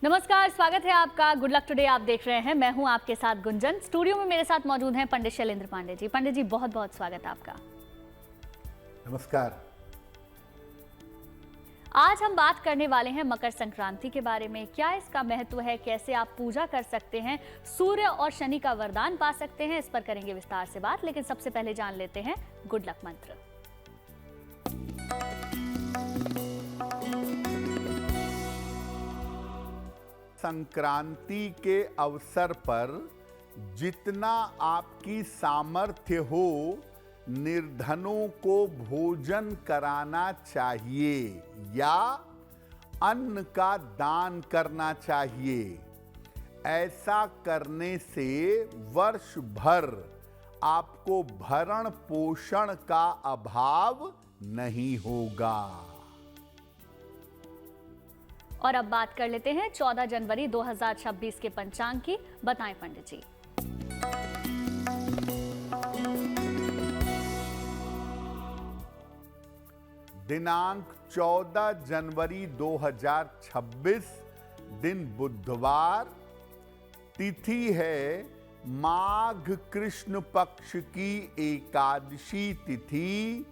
नमस्कार, स्वागत है आपका गुड लक टुडे। आप देख रहे हैं, मैं हूं आपके साथ गुंजन। स्टूडियो में मेरे साथ मौजूद हैं पंडित शैलेंद्र पांडे जी। पंडित जी, बहुत बहुत स्वागत है आपका। नमस्कार। आज हम बात करने वाले हैं मकर संक्रांति के बारे में। क्या इसका महत्व है, कैसे आप पूजा कर सकते हैं, सूर्य और शनि का वरदान पा सकते हैं, इस पर करेंगे विस्तार से बात। लेकिन सबसे पहले जान लेते हैं गुड लक मंत्र। संक्रांति के अवसर पर जितना आपकी सामर्थ्य हो, निर्धनों को भोजन कराना चाहिए या अन्न का दान करना चाहिए। ऐसा करने से वर्ष भर आपको भरण पोषण का अभाव नहीं होगा। और अब बात कर लेते हैं 14 जनवरी 2026 के पंचांग की। बताएं पंडित जी। दिनांक 14 जनवरी 2026, दिन बुधवार, तिथि है माघ कृष्ण पक्ष की एकादशी तिथि,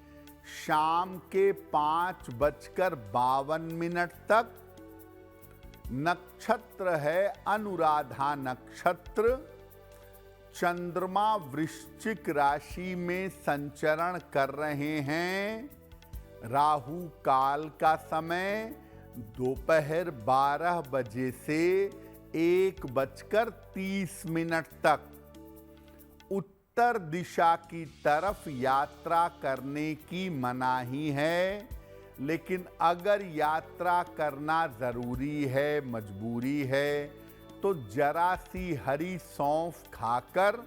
शाम के 5:52 तक। नक्षत्र है अनुराधा नक्षत्र। चंद्रमा वृश्चिक राशि में संचरण कर रहे हैं। राहु काल का समय दोपहर 12 बजे से 1:30 तक। उत्तर दिशा की तरफ यात्रा करने की मनाही है, लेकिन अगर यात्रा करना जरूरी है, मजबूरी है, तो जरा सी हरी सौंफ खाकर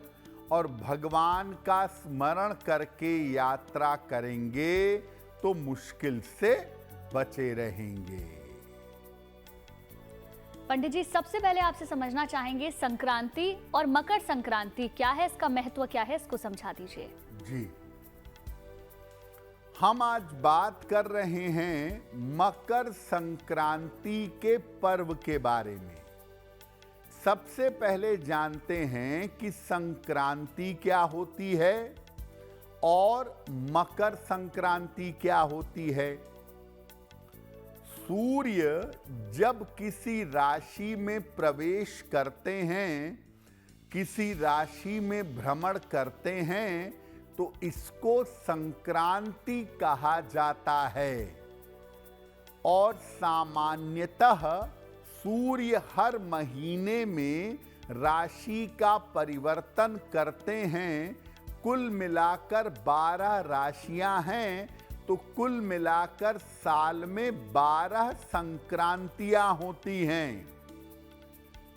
और भगवान का स्मरण करके यात्रा करेंगे तो मुश्किल से बचे रहेंगे। पंडित जी, सबसे पहले आपसे समझना चाहेंगे संक्रांति और मकर संक्रांति क्या है, इसका महत्व क्या है, इसको समझा दीजिए। जी, हम आज बात कर रहे हैं मकर संक्रांति के पर्व के बारे में। सबसे पहले जानते हैं कि संक्रांति क्या होती है और मकर संक्रांति क्या होती है। सूर्य जब किसी राशि में प्रवेश करते हैं, किसी राशि में भ्रमण करते हैं, तो इसको संक्रांति कहा जाता है। और सामान्यतः सूर्य हर महीने में राशि का परिवर्तन करते हैं। कुल मिलाकर 12 राशियां हैं, तो कुल मिलाकर साल में 12 संक्रांतियां होती हैं।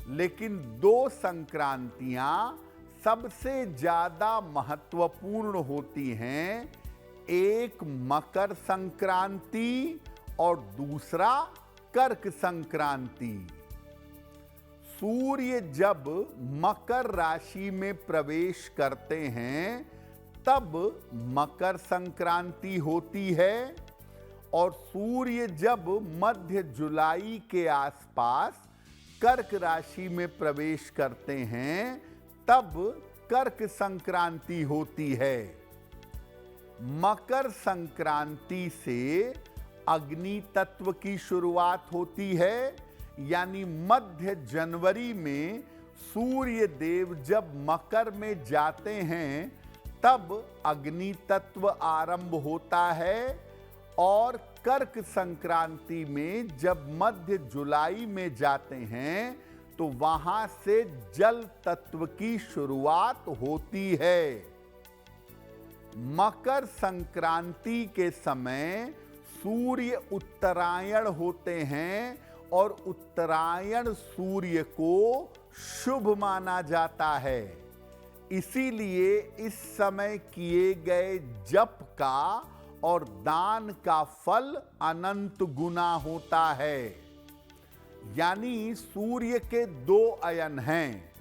लेकिन 2 संक्रांतियां सबसे ज्यादा महत्वपूर्ण होती हैं। एक मकर संक्रांति और दूसरा कर्क संक्रांति। सूर्य जब मकर राशि में प्रवेश करते हैं तब मकर संक्रांति होती है, और सूर्य जब मध्य जुलाई के आसपास कर्क राशि में प्रवेश करते हैं तब कर्क संक्रांति होती है। मकर संक्रांति से अग्नि तत्व की शुरुआत होती है, यानी मध्य जनवरी में सूर्य देव जब मकर में जाते हैं तब अग्नि तत्व आरंभ होता है। और कर्क संक्रांति में जब मध्य जुलाई में जाते हैं तो वहां से जल तत्व की शुरुआत होती है। मकर संक्रांति के समय सूर्य उत्तरायण होते हैं और उत्तरायण सूर्य को शुभ माना जाता है। इसीलिए इस समय किए गए जप का और दान का फल अनंत गुना होता है। यानी सूर्य के 2 अयन हैं,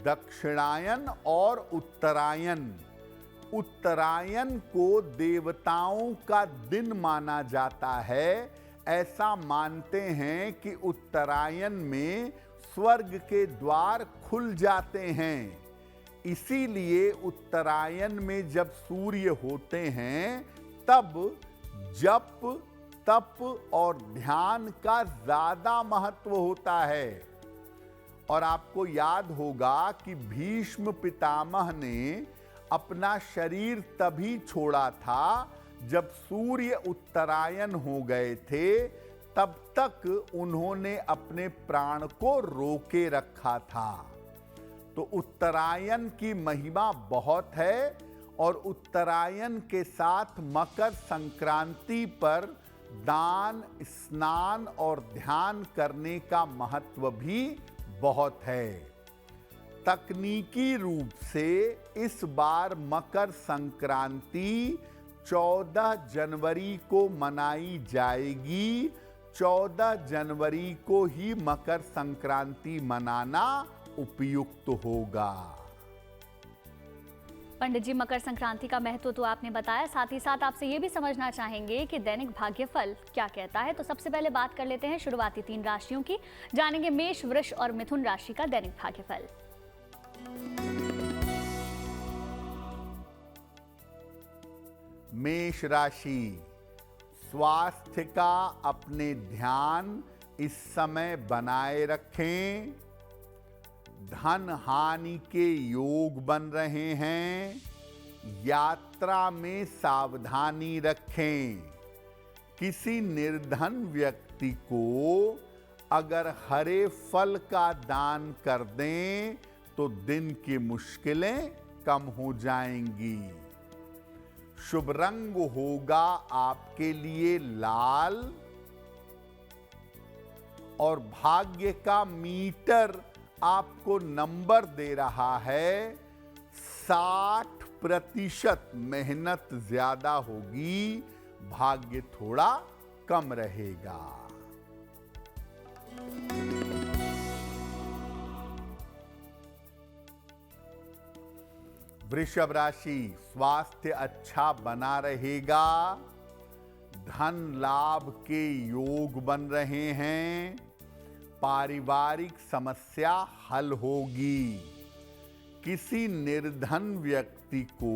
दक्षिणायन और उत्तरायण। उत्तरायण को देवताओं का दिन माना जाता है, ऐसा मानते हैं कि उत्तरायण में स्वर्ग के द्वार खुल जाते हैं। इसीलिए उत्तरायण में जब सूर्य होते हैं तब जप, तप और ध्यान का ज्यादा महत्व होता है। और आपको याद होगा कि भीष्म पितामह ने अपना शरीर तभी छोड़ा था जब सूर्य उत्तरायण हो गए थे, तब तक उन्होंने अपने प्राण को रोके रखा था। तो उत्तरायण की महिमा बहुत है और उत्तरायण के साथ मकर संक्रांति पर दान, स्नान और ध्यान करने का महत्व भी बहुत है। तकनीकी रूप से इस बार मकर संक्रांति 14 जनवरी को मनाई जाएगी। 14 जनवरी को ही मकर संक्रांति मनाना उपयुक्त होगा। पंडित जी, मकर संक्रांति का महत्व तो आपने बताया, साथ ही साथ आपसे ये भी समझना चाहेंगे कि दैनिक भाग्यफल क्या कहता है। तो सबसे पहले बात कर लेते हैं शुरुआती 3 राशियों की। जानेंगे मेष, वृष और मिथुन राशि का दैनिक भाग्यफल। मेष राशि, स्वास्थ्य का अपने ध्यान इस समय बनाए रखें। धन हानि के योग बन रहे हैं। यात्रा में सावधानी रखें। किसी निर्धन व्यक्ति को अगर हरे फल का दान कर दें तो दिन की मुश्किलें कम हो जाएंगी। शुभ रंग होगा आपके लिए लाल और भाग्य का मीटर आपको नंबर दे रहा है 60%। मेहनत ज्यादा होगी, भाग्य थोड़ा कम रहेगा। वृषभ राशि, स्वास्थ्य अच्छा बना रहेगा। धन लाभ के योग बन रहे हैं। पारिवारिक समस्या हल होगी। किसी निर्धन व्यक्ति को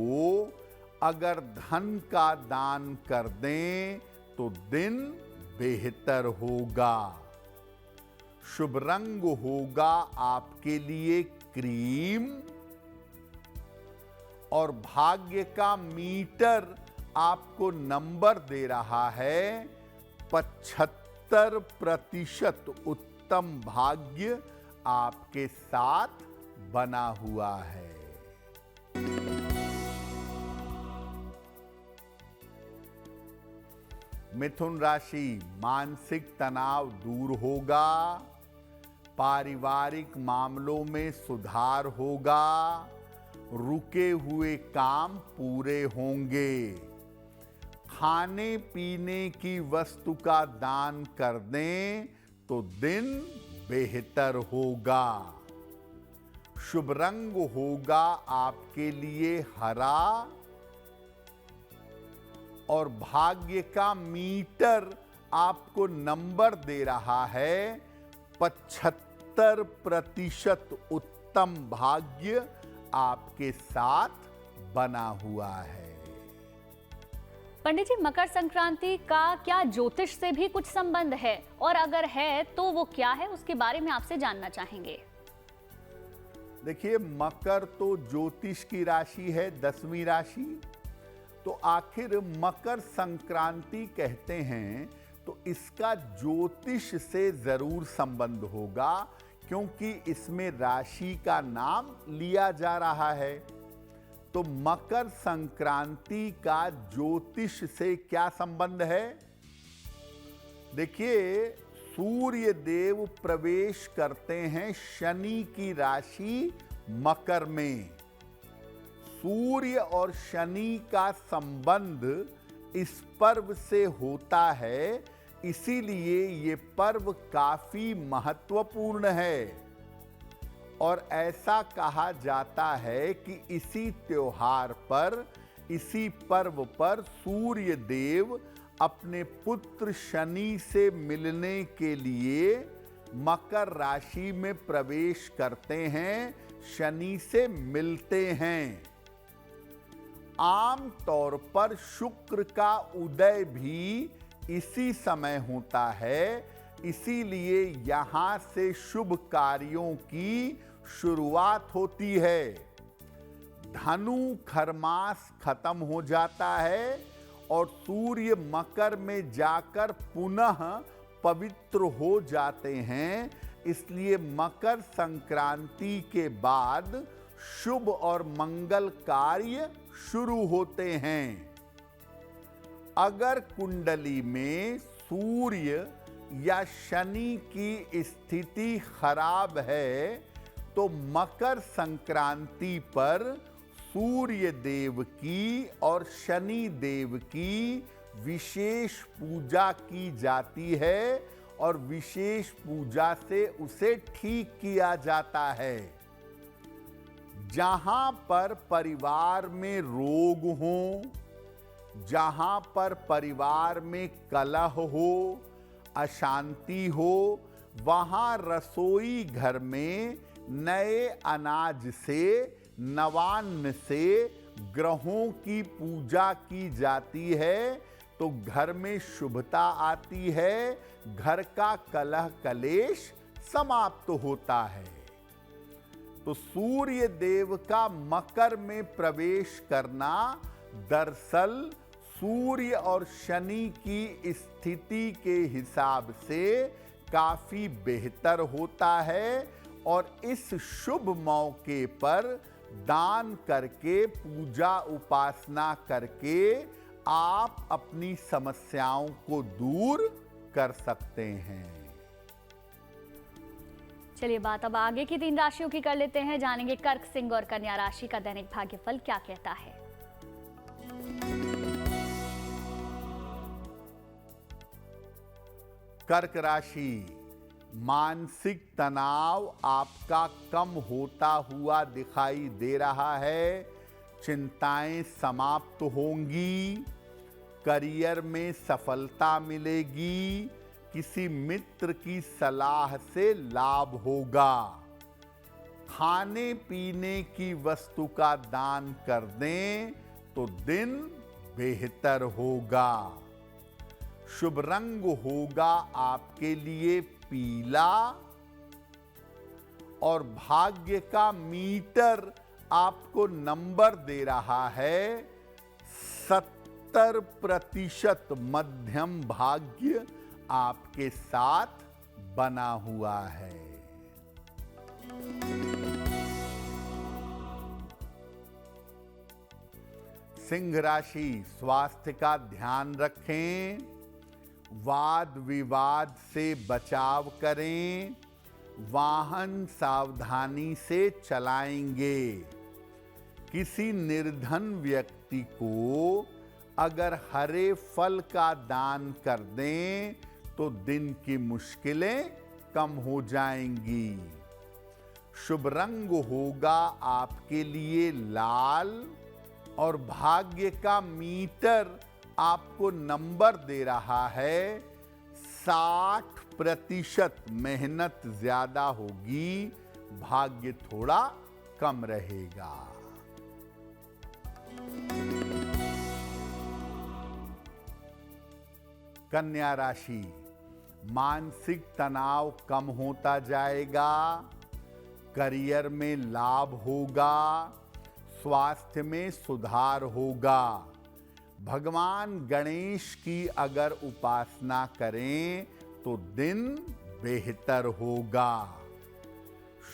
अगर धन का दान कर दें तो दिन बेहतर होगा। शुभ रंग होगा आपके लिए क्रीम और भाग्य का मीटर आपको नंबर दे रहा है 75%। उत्तम भाग्य आपके साथ बना हुआ है। मिथुन राशि, मानसिक तनाव दूर होगा। पारिवारिक मामलों में सुधार होगा। रुके हुए काम पूरे होंगे। खाने पीने की वस्तु का दान कर दें तो दिन बेहतर होगा। शुभ रंग होगा आपके लिए हरा और भाग्य का मीटर आपको नंबर दे रहा है 75%। उत्तम भाग्य आपके साथ बना हुआ है। पंडित जी, मकर संक्रांति का क्या ज्योतिष से भी कुछ संबंध है, और अगर है तो वो क्या है, उसके बारे में आपसे जानना चाहेंगे। देखिए, मकर तो ज्योतिष की राशि है, 10वीं राशि। तो आखिर मकर संक्रांति कहते हैं तो इसका ज्योतिष से जरूर संबंध होगा, क्योंकि इसमें राशि का नाम लिया जा रहा है। तो मकर संक्रांति का ज्योतिष से क्या संबंध है? देखिए, सूर्य देव प्रवेश करते हैं शनि की राशि मकर में। सूर्य और शनि का संबंध इस पर्व से होता है, इसीलिए ये पर्व काफी महत्वपूर्ण है। और ऐसा कहा जाता है कि इसी त्योहार पर, इसी पर्व पर सूर्य देव अपने पुत्र शनि से मिलने के लिए मकर राशि में प्रवेश करते हैं, शनि से मिलते हैं। आम तौर पर शुक्र का उदय भी इसी समय होता है, इसीलिए यहां से शुभ कार्यों की शुरुआत होती है। धनु खरमास खत्म हो जाता है और सूर्य मकर में जाकर पुनः पवित्र हो जाते हैं, इसलिए मकर संक्रांति के बाद शुभ और मंगल कार्य शुरू होते हैं। अगर कुंडली में सूर्य या शनि की स्थिति खराब है तो मकर संक्रांति पर सूर्य देव की और शनि देव की विशेष पूजा की जाती है और विशेष पूजा से उसे ठीक किया जाता है। जहां पर परिवार में रोग हो, जहां पर परिवार में कलह हो, अशांति हो, वहां रसोई घर में नए अनाज से, नवान्न से ग्रहों की पूजा की जाती है तो घर में शुभता आती है, घर का कलह कलेश समाप्त होता है। तो सूर्य देव का मकर में प्रवेश करना दरअसल सूर्य और शनि की स्थिति के हिसाब से काफी बेहतर होता है और इस शुभ मौके पर दान करके, पूजा उपासना करके आप अपनी समस्याओं को दूर कर सकते हैं। चलिए बात अब आगे की 3 राशियों की कर लेते हैं। जानेंगे कर्क, सिंह और कन्या राशि का दैनिक भाग्यफल क्या कहता है। कर्क राशि, मानसिक तनाव आपका कम होता हुआ दिखाई दे रहा है। चिंताएं समाप्त होंगी, करियर में सफलता मिलेगी, किसी मित्र की सलाह से लाभ होगा। खाने पीने की वस्तु का दान कर दें तो दिन बेहतर होगा। शुभ रंग होगा आपके लिए पीला और भाग्य का मीटर आपको नंबर दे रहा है 70% मध्यम भाग्य आपके साथ बना हुआ है। सिंह राशि, स्वास्थ्य का ध्यान रखें, वाद विवाद से बचाव करें, वाहन सावधानी से चलाएंगे। किसी निर्धन व्यक्ति को अगर हरे फल का दान कर दें तो दिन की मुश्किलें कम हो जाएंगी। शुभ रंग होगा आपके लिए लाल और भाग्य का मीटर आपको नंबर दे रहा है 60%। मेहनत ज्यादा होगी, भाग्य थोड़ा कम रहेगा। कन्या राशि, मानसिक तनाव कम होता जाएगा, करियर में लाभ होगा, स्वास्थ्य में सुधार होगा। भगवान गणेश की अगर उपासना करें तो दिन बेहतर होगा।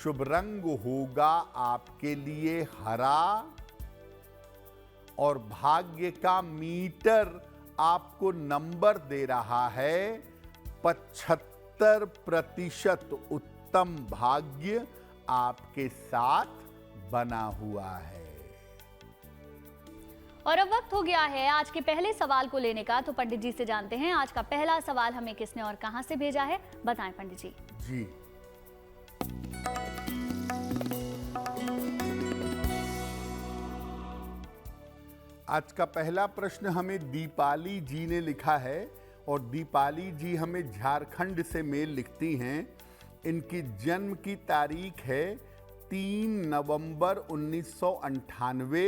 शुभ रंग होगा आपके लिए हरा और भाग्य का मीटर आपको नंबर दे रहा है 75%। उत्तम भाग्य आपके साथ बना हुआ है। और अब वक्त हो गया है आज के पहले सवाल को लेने का, तो पंडित जी से जानते हैं आज का पहला सवाल हमें किसने और कहां से भेजा है। बताएं पंडित जी। जी, आज का पहला प्रश्न हमें दीपाली जी ने लिखा है और दीपाली जी हमें झारखंड से मेल लिखती हैं। इनकी जन्म की तारीख है 3 नवंबर 1998।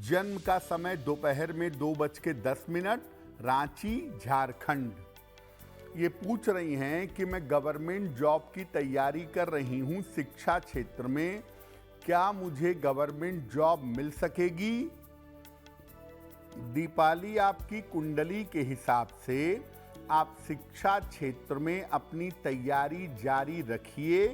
जन्म का समय दोपहर में 2:10, रांची, झारखंड। ये पूछ रही हैं कि मैं गवर्नमेंट जॉब की तैयारी कर रही हूँ शिक्षा क्षेत्र में, क्या मुझे गवर्नमेंट जॉब मिल सकेगी? दीपाली, आपकी कुंडली के हिसाब से आप शिक्षा क्षेत्र में अपनी तैयारी जारी रखिए।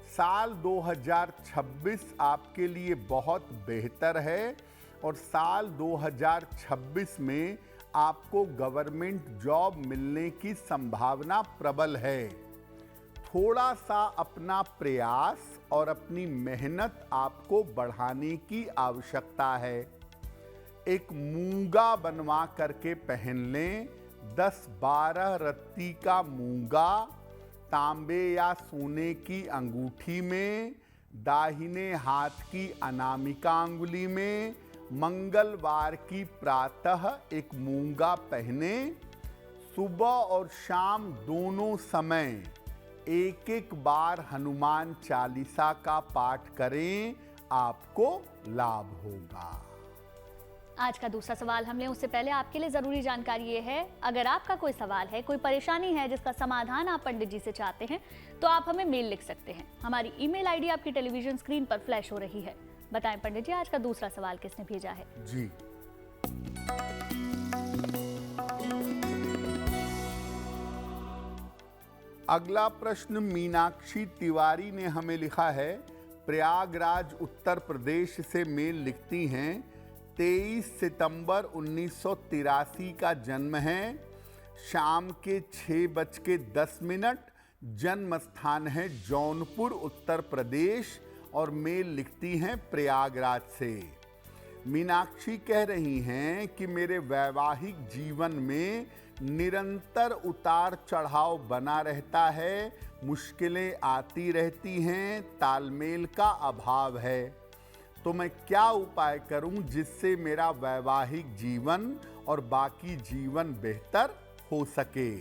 साल 2026 आपके लिए बहुत बेहतर है और साल 2026 में आपको गवर्नमेंट जॉब मिलने की संभावना प्रबल है। थोड़ा सा अपना प्रयास और अपनी मेहनत आपको बढ़ाने की आवश्यकता है। एक मूंगा बनवा करके पहन लें। 10-12 रत्ती का मूंगा तांबे या सोने की अंगूठी में, दाहिने हाथ की अनामिका अंगुली में, मंगलवार की प्रातः एक मूंगा पहने। सुबह और शाम दोनों समय एक बार हनुमान चालीसा का पाठ करें, आपको लाभ होगा। आज का दूसरा सवाल हम लें उससे पहले आपके लिए जरूरी जानकारी ये है, अगर आपका कोई सवाल है, कोई परेशानी है जिसका समाधान आप पंडित जी से चाहते हैं तो आप हमें मेल लिख सकते हैं। हमारी ईमेल आईडी आपकी टेलीविजन स्क्रीन पर फ्लैश हो रही है। बताएं पंडित जी, आज का दूसरा सवाल किसने भेजा है? जी, अगला प्रश्न मीनाक्षी तिवारी ने हमें लिखा है। प्रयागराज, उत्तर प्रदेश से मेल लिखती हैं। 23 सितंबर 1983 का जन्म है। शाम के 6:10। जन्म स्थान है जौनपुर, उत्तर प्रदेश और मेल लिखती हैं प्रयागराज से। मीनाक्षी कह रही हैं कि मेरे वैवाहिक जीवन में निरंतर उतार चढ़ाव बना रहता है, मुश्किलें आती रहती हैं, तालमेल का अभाव है। तो मैं क्या उपाय करूं जिससे मेरा वैवाहिक जीवन और बाकी जीवन बेहतर हो सके?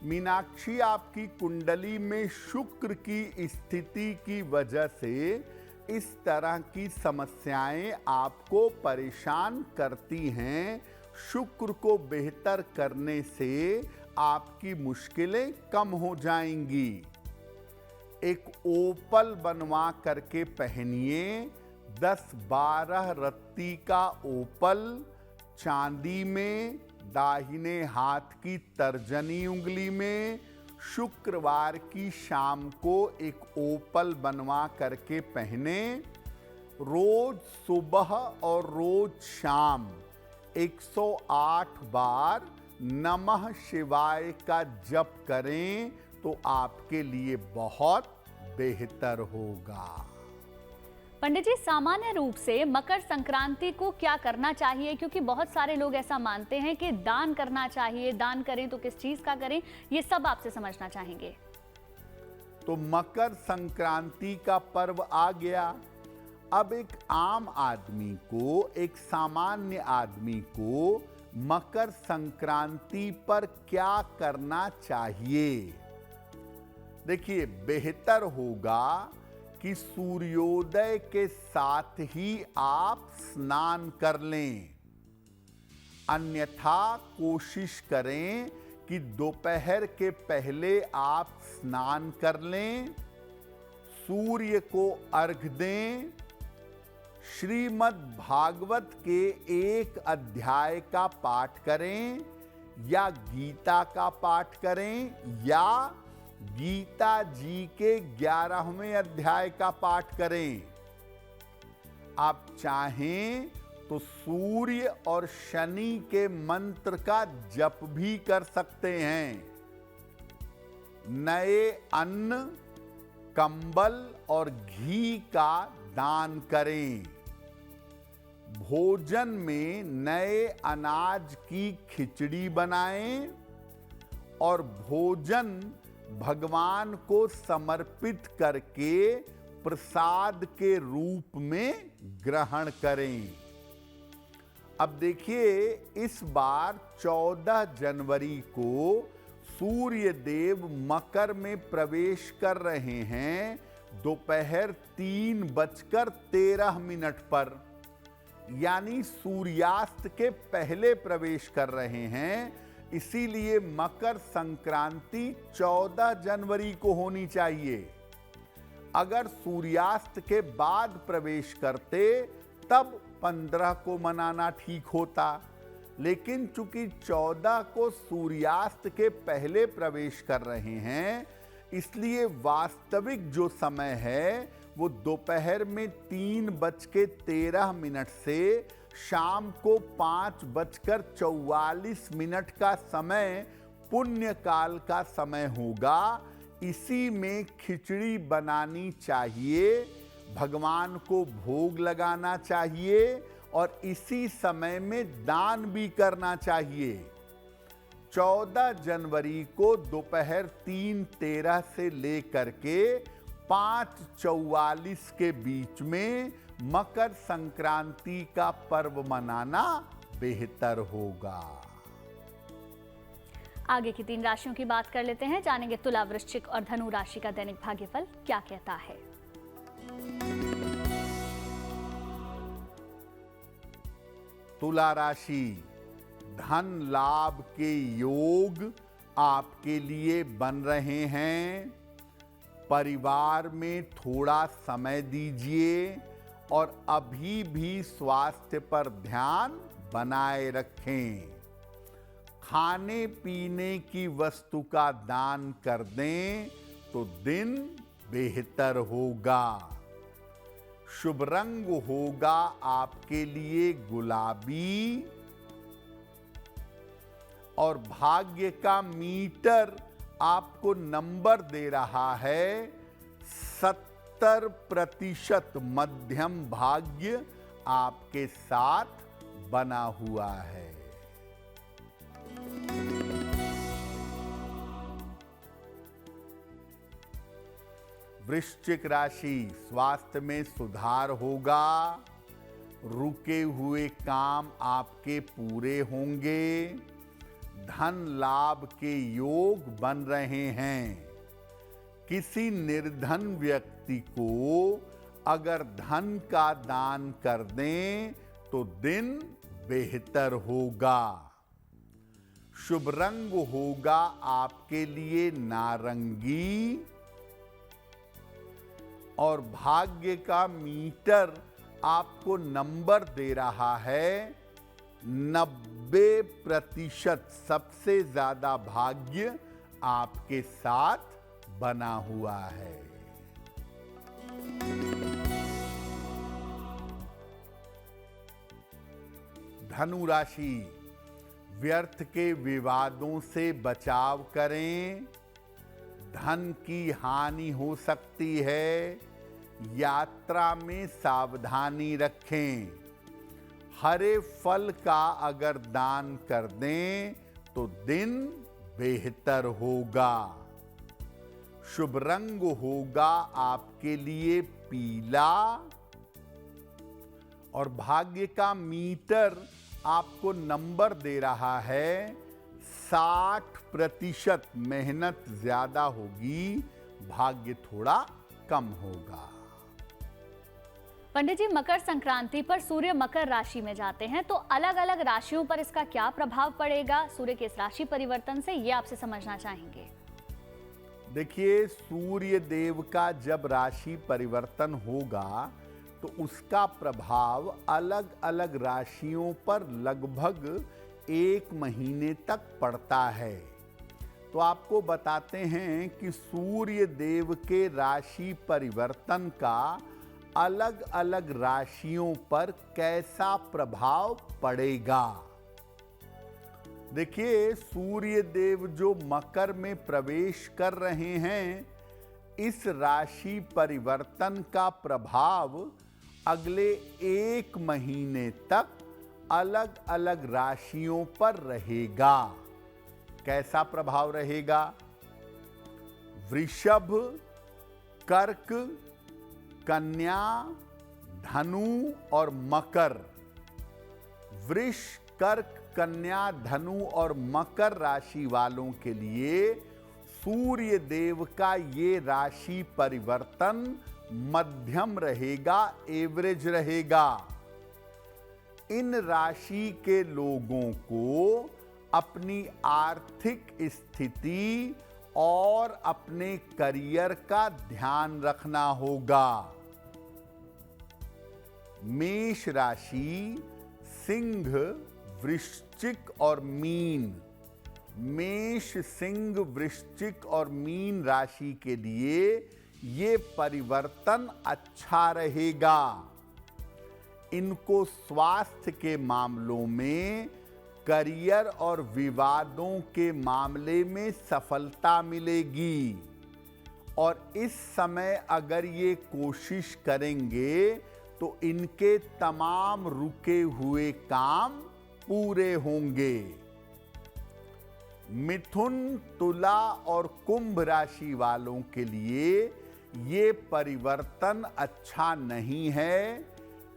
मीनाक्षी, आपकी कुंडली में शुक्र की स्थिति की वजह से इस तरह की समस्याएं आपको परेशान करती हैं। शुक्र को बेहतर करने से आपकी मुश्किलें कम हो जाएंगी। एक ओपल बनवा करके पहनिए। 10-12 रत्ती का ओपल, चांदी में, दाहिने हाथ की तर्जनी उंगली में। शुक्रवार की शाम को एक ओपल बनवा करके पहने। रोज सुबह और रोज शाम 108 बार नमः शिवाय का जप करें तो आपके लिए बहुत बेहतर होगा। पंडित जी, सामान्य रूप से मकर संक्रांति को क्या करना चाहिए? क्योंकि बहुत सारे लोग ऐसा मानते हैं कि दान करना चाहिए, दान करें तो किस चीज का करें, ये सब आपसे समझना चाहेंगे। तो मकर संक्रांति का पर्व आ गया। अब एक आम आदमी को, एक सामान्य आदमी को मकर संक्रांति पर क्या करना चाहिए? देखिए, बेहतर होगा कि सूर्योदय के साथ ही आप स्नान कर लें। अन्यथा कोशिश करें कि दोपहर के पहले आप स्नान कर लें, सूर्य को अर्घ दें, श्रीमद् भागवत के एक अध्याय का पाठ करें या गीता का पाठ करें या गीता जी के 11वें अध्याय का पाठ करें। आप चाहें तो सूर्य और शनि के मंत्र का जप भी कर सकते हैं। नए अन्न, कंबल और घी का दान करें। भोजन में नए अनाज की खिचड़ी बनाएं और भोजन भगवान को समर्पित करके प्रसाद के रूप में ग्रहण करें। अब देखिए, इस बार 14 जनवरी को सूर्य देव मकर में प्रवेश कर रहे हैं दोपहर 3:13 पर, यानी सूर्यास्त के पहले प्रवेश कर रहे हैं। इसीलिए मकर संक्रांति 14 जनवरी को होनी चाहिए। अगर सूर्यास्त के बाद प्रवेश करते तब 15 को मनाना ठीक होता, लेकिन चूंकि 14 को सूर्यास्त के पहले प्रवेश कर रहे हैं, इसलिए वास्तविक जो समय है वो दोपहर में 3:13 से शाम को 5:44 का समय पुण्य काल का समय होगा। इसी में खिचड़ी बनानी चाहिए, भगवान को भोग लगाना चाहिए और इसी समय में दान भी करना चाहिए। 14 जनवरी को दोपहर 3:13 से लेकर के 5:44 के बीच में मकर संक्रांति का पर्व मनाना बेहतर होगा। आगे की 3 राशियों की बात कर लेते हैं। जानेंगे तुला, वृश्चिक और धनु राशि का दैनिक भाग्यफल क्या कहता है। तुला राशि, धन लाभ के योग आपके लिए बन रहे हैं। परिवार में थोड़ा समय दीजिए और अभी भी स्वास्थ्य पर ध्यान बनाए रखें। खाने पीने की वस्तु का दान कर दें तो दिन बेहतर होगा। शुभ रंग होगा आपके लिए गुलाबी और भाग्य का मीटर आपको नंबर दे रहा है 70% मध्यम भाग्य आपके साथ बना हुआ है। वृश्चिक राशि, स्वास्थ्य में सुधार होगा। रुके हुए काम आपके पूरे होंगे। धन लाभ के योग बन रहे हैं। किसी निर्धन व्यक्ति को अगर धन का दान कर दें तो दिन बेहतर होगा। शुभ रंग होगा आपके लिए नारंगी और भाग्य का मीटर आपको नंबर दे रहा है 90%। सबसे ज्यादा भाग्य आपके साथ बना हुआ है। धनु राशि, व्यर्थ के विवादों से बचाव करें। धन की हानि हो सकती है। यात्रा में सावधानी रखें। हरे फल का अगर दान कर दें तो दिन बेहतर होगा। शुभ रंग होगा आपके लिए पीला और भाग्य का मीटर आपको नंबर दे रहा है 60%। मेहनत ज्यादा होगी, भाग्य थोड़ा कम होगा। पंडित जी, मकर संक्रांति पर सूर्य मकर राशि में जाते हैं, तो अलग अलग राशियों पर इसका क्या प्रभाव पड़ेगा सूर्य के इस राशि परिवर्तन से, ये आपसे समझना चाहेंगे। देखिए, सूर्य देव का जब राशि परिवर्तन होगा तो उसका प्रभाव अलग अलग राशियों पर लगभग 1 महीने तक पड़ता है। तो आपको बताते हैं कि सूर्य देव के राशि परिवर्तन का अलग अलग राशियों पर कैसा प्रभाव पड़ेगा। देखिए, सूर्य देव जो मकर में प्रवेश कर रहे हैं, इस राशि परिवर्तन का प्रभाव अगले 1 महीने तक अलग अलग राशियों पर रहेगा। कैसा प्रभाव रहेगा? वृषभ, कर्क, कन्या, धनु और मकर, वृष, कर्क, कन्या, धनु और मकर राशि वालों के लिए सूर्य देव का ये राशि परिवर्तन मध्यम रहेगा, एवरेज रहेगा। इन राशि के लोगों को अपनी आर्थिक स्थिति और अपने करियर का ध्यान रखना होगा। मेष राशि, सिंह, वृश्चिक और मीन। मेष, सिंह, वृश्चिक और मीन राशि के लिए ये परिवर्तन अच्छा रहेगा। इनको स्वास्थ्य के मामलों में, करियर और विवादों के मामले में सफलता मिलेगी और इस समय अगर ये कोशिश करेंगे तो इनके तमाम रुके हुए काम पूरे होंगे। मिथुन, तुला और कुंभ राशि वालों के लिए ये परिवर्तन अच्छा नहीं है।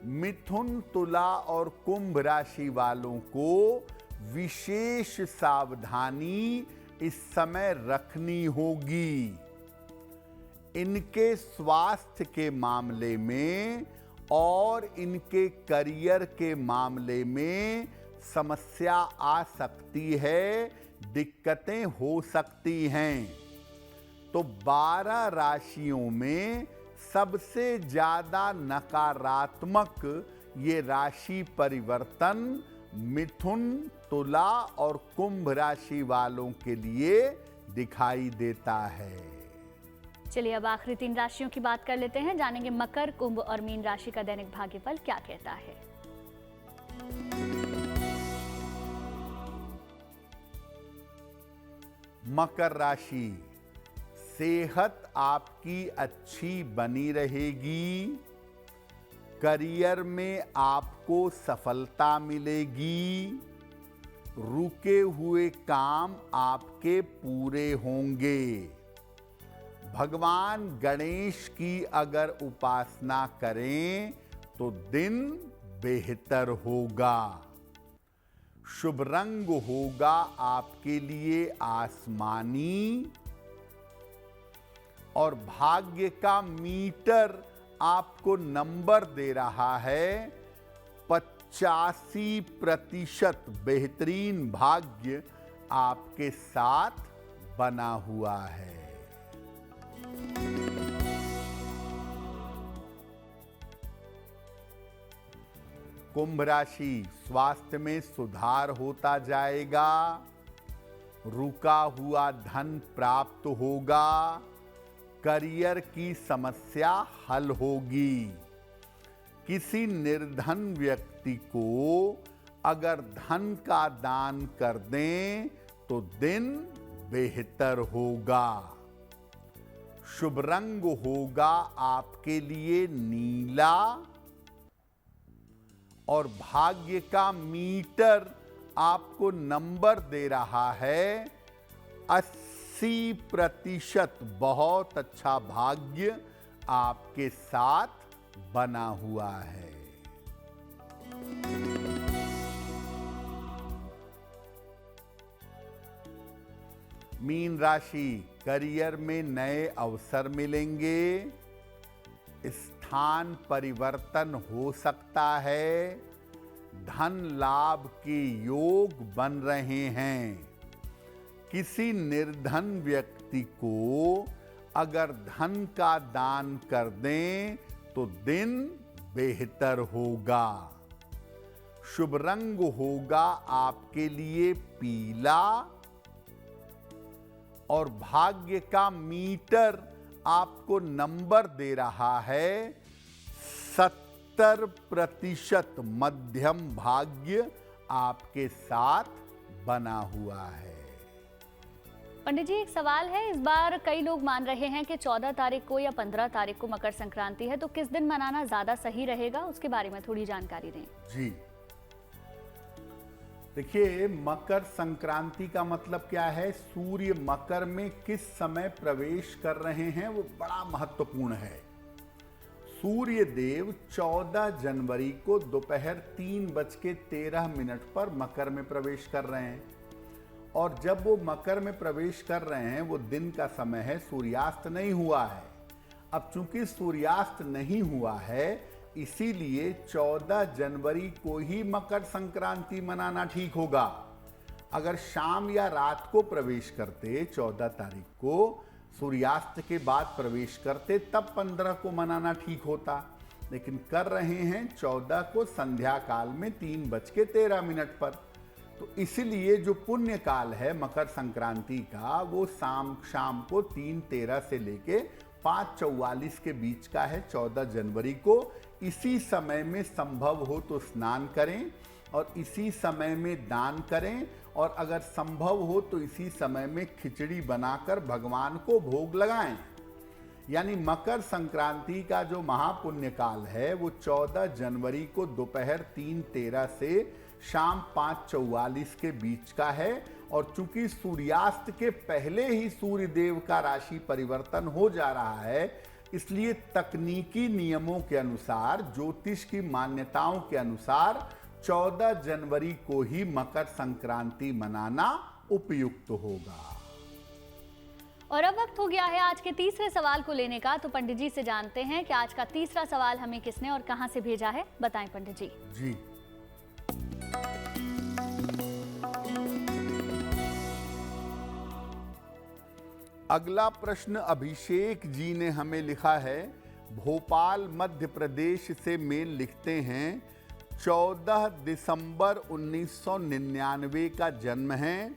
मिथुन, तुला और कुंभ राशि वालों को विशेष सावधानी इस समय रखनी होगी। इनके स्वास्थ्य के मामले में और इनके करियर के मामले में समस्या आ सकती है, दिक्कतें हो सकती हैं। तो 12 राशियों में सबसे ज्यादा नकारात्मक ये राशि परिवर्तन मिथुन, तुला और कुंभ राशि वालों के लिए दिखाई देता है। चलिए अब आखिरी 3 राशियों की बात कर लेते हैं। जानेंगे मकर, कुंभ और मीन राशि का दैनिक भाग्यफल क्या कहता है। मकर राशि, सेहत आपकी अच्छी बनी रहेगी। करियर में आपको सफलता मिलेगी। रुके हुए काम आपके पूरे होंगे। भगवान गणेश की अगर उपासना करें तो दिन बेहतर होगा। शुभ रंग होगा आपके लिए आसमानी और भाग्य का मीटर आपको नंबर दे रहा है 85% बेहतरीन भाग्य आपके साथ बना हुआ है। कुंभ राशि, स्वास्थ्य में सुधार होता जाएगा। रुका हुआ धन प्राप्त होगा। करियर की समस्या हल होगी। किसी निर्धन व्यक्ति को अगर धन का दान कर दें तो दिन बेहतर होगा। शुभ रंग होगा आपके लिए नीला और भाग्य का मीटर आपको नंबर दे रहा है 80%। बहुत अच्छा भाग्य आपके साथ बना हुआ है। मीन राशि, करियर में नए अवसर मिलेंगे। स्थान परिवर्तन हो सकता है। धन लाभ के योग बन रहे हैं। किसी निर्धन व्यक्ति को अगर धन का दान कर दें तो दिन बेहतर होगा। शुभ रंग होगा आपके लिए पीला और भाग्य का मीटर आपको नंबर दे रहा है 70%। मध्यम भाग्य आपके साथ बना हुआ है। पंडित जी, एक सवाल है। इस बार कई लोग मान रहे हैं कि 14 तारीख को या 15 तारीख को मकर संक्रांति है, तो किस दिन मनाना ज्यादा सही रहेगा, उसके बारे में थोड़ी जानकारी दें। जी देखिए, मकर संक्रांति का मतलब क्या है? सूर्य मकर में किस समय प्रवेश कर रहे हैं वो बड़ा महत्वपूर्ण है। सूर्य देव 14 जनवरी को दोपहर 3:13 पर मकर में प्रवेश कर रहे हैं। और जब वो मकर में प्रवेश कर रहे हैं, वो दिन का समय है, सूर्यास्त नहीं हुआ है। अब चूंकि सूर्यास्त नहीं हुआ है, इसीलिए 14 जनवरी को ही मकर संक्रांति मनाना ठीक होगा। अगर शाम या रात को प्रवेश करते, 14 तारीख को सूर्यास्त के बाद प्रवेश करते, तब 15 को मनाना ठीक होता। लेकिन कर रहे हैं 14 को संध्या काल में 3:13 पर। तो इसलिए जो पुण्य काल है मकर संक्रांति का, वो शाम को 3:13 से लेके 5:44 के बीच का है, 14 जनवरी को। इसी समय में संभव हो तो स्नान करें और इसी समय में दान करें, और अगर संभव हो तो इसी समय में खिचड़ी बनाकर भगवान को भोग लगाएं। यानी मकर संक्रांति का जो महापुण्य काल है, वो 14 जनवरी को दोपहर 3:13 से शाम 5:44 के बीच का है। और चूंकि सूर्यास्त के पहले ही सूर्य देव का राशि परिवर्तन हो जा रहा है, इसलिए तकनीकी नियमों के अनुसार, ज्योतिष की मान्यताओं के अनुसार 14 जनवरी को ही मकर संक्रांति मनाना उपयुक्त होगा। और अब वक्त हो गया है आज के तीसरे सवाल को लेने का। तो पंडित जी से जानते हैं कि आज का तीसरा सवाल हमें किसने और कहां से भेजा है। बताएं पंडित जी। जी, अगला प्रश्न अभिषेक जी ने हमें लिखा है। भोपाल मध्य प्रदेश से मेल लिखते हैं। 14 दिसंबर 1999 का जन्म है।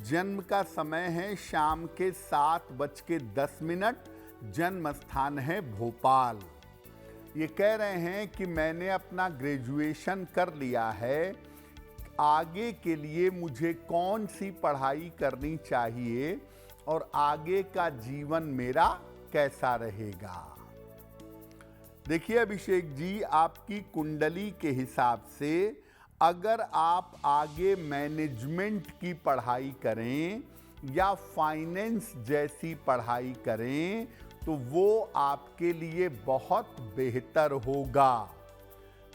जन्म का समय है शाम के 7:10। जन्म स्थान है भोपाल। ये कह रहे हैं कि मैंने अपना ग्रेजुएशन कर लिया है, आगे के लिए मुझे कौन सी पढ़ाई करनी चाहिए और आगे का जीवन मेरा कैसा रहेगा। देखिए अभिषेक जी, आपकी कुंडली के हिसाब से अगर आप आगे मैनेजमेंट की पढ़ाई करें या फाइनेंस जैसी पढ़ाई करें, तो वो आपके लिए बहुत बेहतर होगा।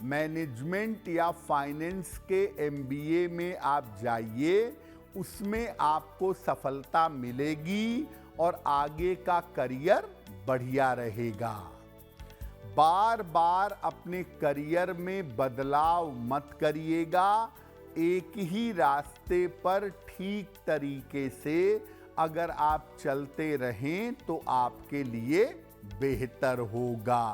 मैनेजमेंट या फाइनेंस के MBA में आप जाइए, उसमें आपको सफलता मिलेगी और आगे का करियर बढ़िया रहेगा। बार बार अपने करियर में बदलाव मत करिएगा। एक ही रास्ते पर ठीक तरीके से अगर आप चलते रहें तो आपके लिए बेहतर होगा।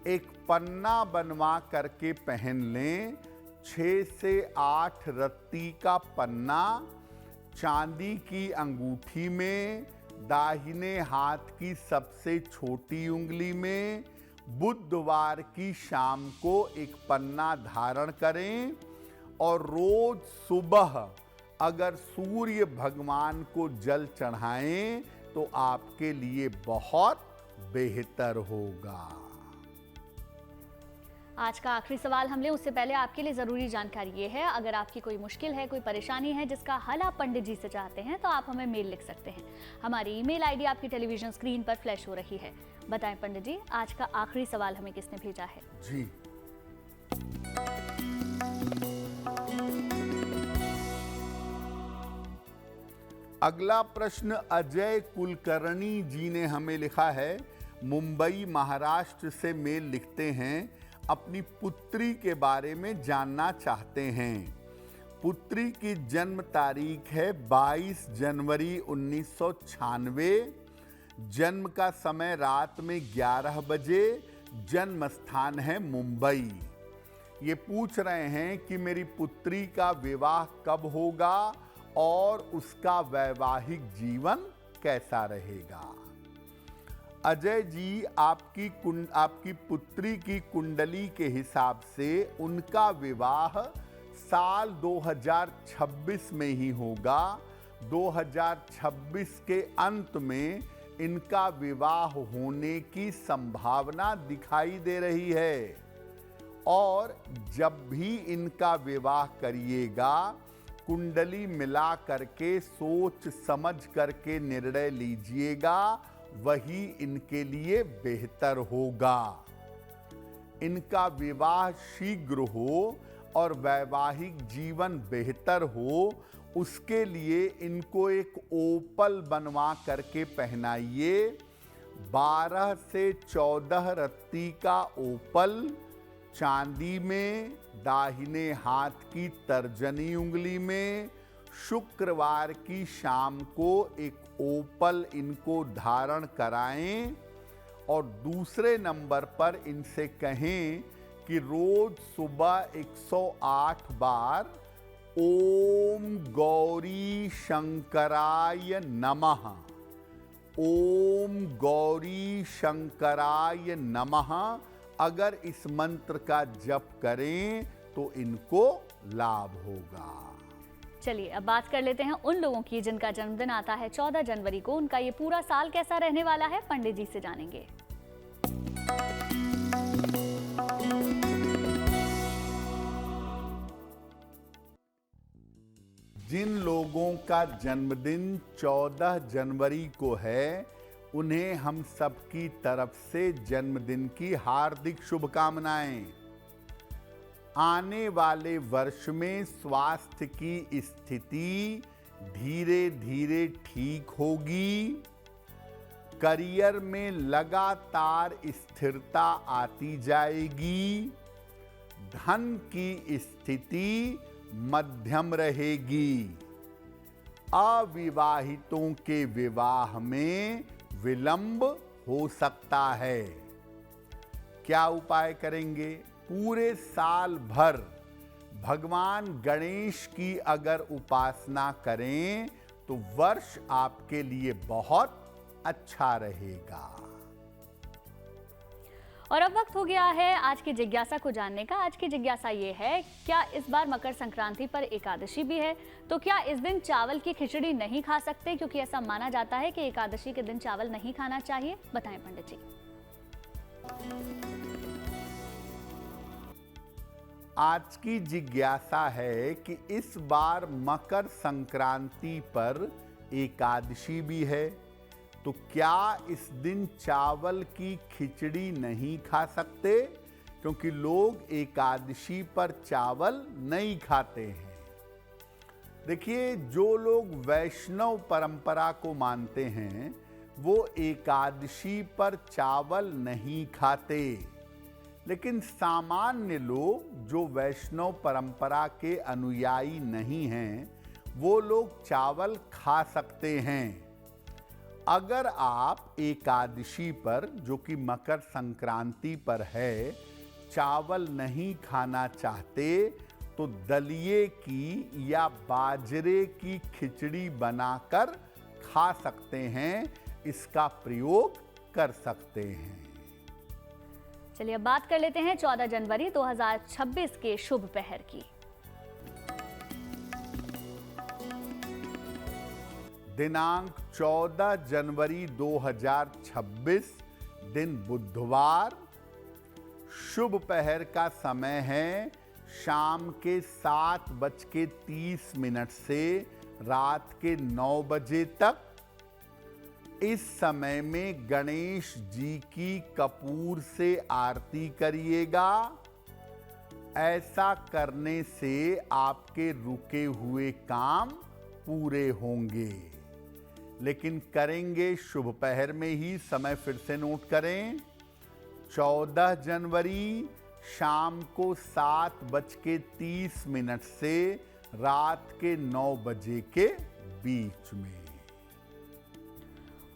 एक पन्ना बनवा करके पहन लें, 6 से 8 रत्ती का पन्ना, चांदी की अंगूठी में, दाहिने हाथ की सबसे छोटी उंगली में। बुधवार की शाम को एक पन्ना धारण करें और रोज सुबह अगर सूर्य भगवान को जल चढ़ाएं तो आपके लिए बहुत बेहतर होगा। आज का आखिरी सवाल हम ले उससे पहले आपके लिए ज़रूरी जानकारी ये है, अगर आपकी कोई मुश्किल है, कोई परेशानी है जिसका हल आप पंडित जी से चाहते हैं, तो आप हमें मेल लिख सकते हैं। हमारी ईमेल आईडी आपकी टेलीविजन स्क्रीन पर फ्लैश हो रही है। बताएं पंडित जी, आज का आखिरी सवाल हमें किसने भेजा है। जी, अगला प्रश्न अजय कुलकर्णी जी ने हमें लिखा है। मुंबई महाराष्ट्र से मेल लिखते हैं। अपनी पुत्री के बारे में जानना चाहते हैं। पुत्री की जन्म तारीख है 22 जनवरी 1996। जन्म का समय रात में 11 बजे। जन्म स्थान है मुंबई। ये पूछ रहे हैं कि मेरी पुत्री का विवाह कब होगा और उसका वैवाहिक जीवन कैसा रहेगा। अजय जी, आपकी पुत्री की कुंडली के हिसाब से उनका विवाह साल 2026 में ही होगा। 2026 के अंत में इनका विवाह होने की संभावना दिखाई दे रही है। और जब भी इनका विवाह करिएगा, कुंडली मिला करके सोच समझ करके निर्णय लीजिएगा, वही इनके लिए बेहतर होगा। इनका विवाह शीघ्र हो और वैवाहिक जीवन बेहतर हो, उसके लिए इनको एक ओपल बनवा करके पहनाइए। 12 से 14 रत्ती का ओपल चांदी में, दाहिने हाथ की तर्जनी उंगली में, शुक्रवार की शाम को एक ओपल इनको धारण कराएं। और दूसरे नंबर पर इनसे कहें कि रोज सुबह 108 बार ओम गौरी शंकराय नमः, ओम गौरी शंकराय नमः अगर इस मंत्र का जप करें तो इनको लाभ होगा। चलिए अब बात कर लेते हैं उन लोगों की जिनका जन्मदिन आता है 14 जनवरी को। उनका ये पूरा साल कैसा रहने वाला है, पंडित जी से जानेंगे। जिन लोगों का जन्मदिन 14 जनवरी को है, उन्हें हम सबकी तरफ से जन्मदिन की हार्दिक शुभकामनाएं। आने वाले वर्ष में स्वास्थ्य की स्थिति धीरे धीरे ठीक होगी। करियर में लगातार स्थिरता आती जाएगी। धन की स्थिति मध्यम रहेगी। अविवाहितों के विवाह में विलंब हो सकता है। क्या उपाय करेंगे? पूरे साल भर भगवान गणेश की अगर उपासना करें तो वर्ष आपके लिए बहुत अच्छा रहेगा। और अब वक्त हो गया है आज की जिज्ञासा को जानने का। आज की जिज्ञासा ये है, क्या इस बार मकर संक्रांति पर एकादशी भी है? तो क्या इस दिन चावल की खिचड़ी नहीं खा सकते, क्योंकि ऐसा माना जाता है कि एकादशी के दिन चावल नहीं खाना चाहिए? बताएं पंडित जी। आज की जिज्ञासा है कि इस बार मकर संक्रांति पर एकादशी भी है, तो क्या इस दिन चावल की खिचड़ी नहीं खा सकते? क्योंकि लोग एकादशी पर चावल नहीं खाते हैं। देखिए, जो लोग वैष्णव परंपरा को मानते हैं वो एकादशी पर चावल नहीं खाते, लेकिन सामान्य लोग जो वैष्णव परंपरा के अनुयायी नहीं हैं वो लोग चावल खा सकते हैं। अगर आप एकादशी पर, जो कि मकर संक्रांति पर है, चावल नहीं खाना चाहते तो दलिये की या बाजरे की खिचड़ी बनाकर खा सकते हैं, इसका प्रयोग कर सकते हैं। चलिए अब बात कर लेते हैं 14 जनवरी 2026 के शुभ पहर की। दिनांक 14 जनवरी 2026 दिन बुधवार। शुभ पहर का समय है शाम के 7:30 से रात के 9 बजे तक। इस समय में गणेश जी की कपूर से आरती करिएगा। ऐसा करने से आपके रुके हुए काम पूरे होंगे। लेकिन करेंगे शुभ पहर में ही। समय फिर से नोट करें, 14 जनवरी शाम को 7:30 से रात के 9 बजे के बीच में।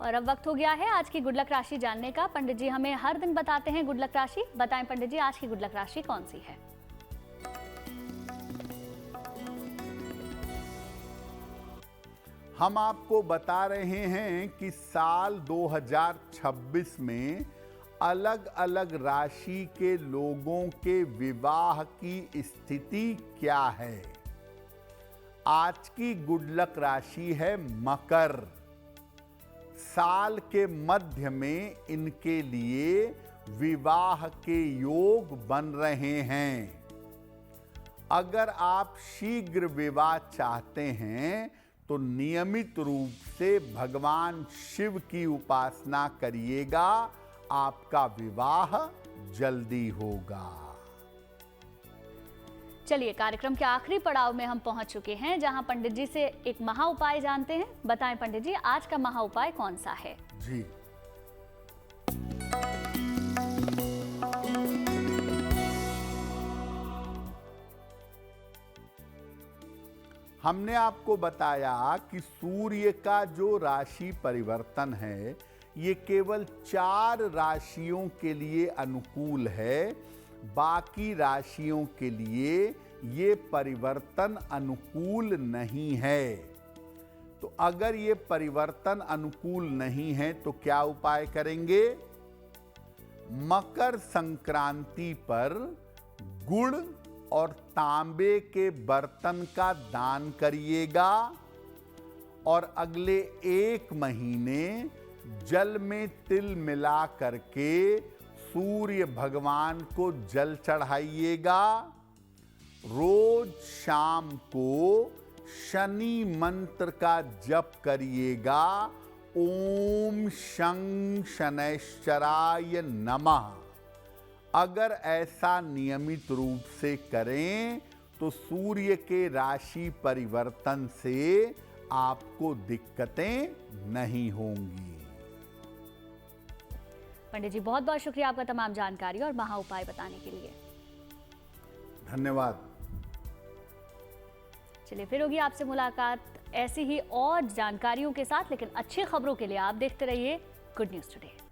और अब वक्त हो गया है आज की गुड लक राशि जानने का। पंडित जी हमें हर दिन बताते हैं गुड लक राशि। बताएं पंडित जी, आज की गुड लक राशि कौन सी है? हम आपको बता रहे हैं कि साल 2026 में अलग अलग राशि के लोगों के विवाह की स्थिति क्या है। आज की गुड लक राशि है मकर। साल के मध्य में इनके लिए विवाह के योग बन रहे हैं। अगर आप शीघ्र विवाह चाहते हैं तो नियमित रूप से भगवान शिव की उपासना करिएगा, आपका विवाह जल्दी होगा। चलिए, कार्यक्रम के आखिरी पड़ाव में हम पहुंच चुके हैं, जहां पंडित जी से एक महा उपाय जानते हैं। बताएं पंडित जी, आज का महा उपाय कौन सा है? जी, हमने आपको बताया कि सूर्य का जो राशि परिवर्तन है, ये केवल 4 राशियों के लिए अनुकूल है, बाकी राशियों के लिए ये परिवर्तन अनुकूल नहीं है। तो अगर ये परिवर्तन अनुकूल नहीं है तो क्या उपाय करेंगे? मकर संक्रांति पर गुड़ और तांबे के बर्तन का दान करिएगा और अगले 1 महीने जल में तिल मिला करके सूर्य भगवान को जल चढ़ाइएगा। रोज शाम को शनि मंत्र का जप करिएगा, ओम शं शनैश्चराय नमः। अगर ऐसा नियमित रूप से करें तो सूर्य के राशि परिवर्तन से आपको दिक्कतें नहीं होंगी। पंडित जी, बहुत बहुत शुक्रिया आपका तमाम जानकारी और महा उपाय बताने के लिए। धन्यवाद। चलिए, फिर होगी आपसे मुलाकात ऐसी ही और जानकारियों के साथ, लेकिन अच्छी खबरों के लिए आप देखते रहिए गुड न्यूज़ टुडे।